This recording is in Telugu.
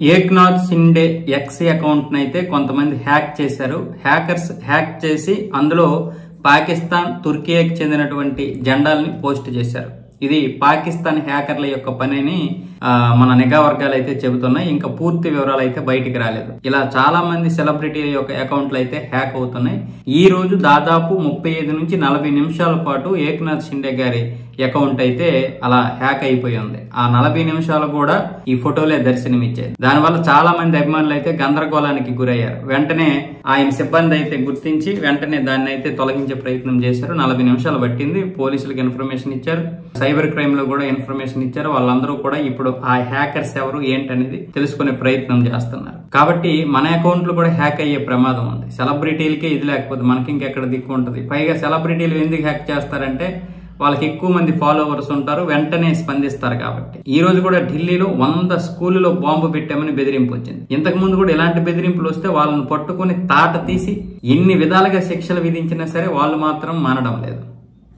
ఏక్నాథ్ షిండే ఎక్స్ అకౌంట్ నైతే కొంతమంది హ్యాక్ చేశారు. హ్యాకర్స్ హ్యాక్ చేసి అందులో పాకిస్తాన్, తుర్కీకి చెందినటువంటి జెండాల్ని పోస్ట్ చేశారు. ఇది పాకిస్తాన్ హ్యాకర్ల యొక్క పని అని మన నిఘా వర్గాలు అయితే చెబుతున్నాయి. ఇంకా పూర్తి వివరాలు అయితే బయటికి రాలేదు. ఇలా చాలా మంది సెలబ్రిటీల యొక్క అకౌంట్లు అయితే హ్యాక్ అవుతున్నాయి. ఈ రోజు దాదాపు 35 నుంచి 40 నిమిషాల పాటు ఏక్నాథ్ షిండే గారి అకౌంట్ అయితే అలా హ్యాక్ అయిపోయి ఉంది. ఆ 40 నిమిషాలు కూడా ఈ ఫోటోలే దర్శనమిచ్చాయి. దానివల్ల చాలా మంది అభిమానులు అయితే గందరగోళానికి గురయ్యారు. వెంటనే ఆయన సిబ్బంది అయితే గుర్తించి వెంటనే దాన్ని అయితే తొలగించే ప్రయత్నం చేశారు. 40 నిమిషాలు పట్టింది. పోలీసులకు ఇన్ఫర్మేషన్ ఇచ్చారు, సైబర్ క్రైమ్ లో కూడా ఇన్ఫర్మేషన్ ఇచ్చారు. వాళ్ళందరూ కూడా ఇప్పుడు ఆ హ్యాకర్స్ ఎవరు ఏంటనేది తెలుసుకునే ప్రయత్నం చేస్తున్నారు. కాబట్టి మన అకౌంట్లు కూడా హ్యాక్ అయ్యే ప్రమాదం ఉంది. సెలబ్రిటీలకే ఇది లేకపోతే మనకి ఇంకెక్కడ దిక్కు ఉంటుంది. పైగా సెలబ్రిటీలు ఎందుకు హ్యాక్ చేస్తారంటే వాళ్ళకి ఎక్కువ మంది ఫాలోవర్స్ ఉంటారు, వెంటనే స్పందిస్తారు. కాబట్టి ఈ రోజు కూడా ఢిల్లీలో 100 స్కూల్లో బాంబు పెట్టామని బెదిరింపు వచ్చింది. ఇంతకు ముందు కూడా ఇలాంటి బెదిరింపులు వస్తే వాళ్ళని పట్టుకుని తాట తీసి ఎన్ని విధాలుగా శిక్షలు విధించినా సరే వాళ్ళు మాత్రం మానడం లేదు.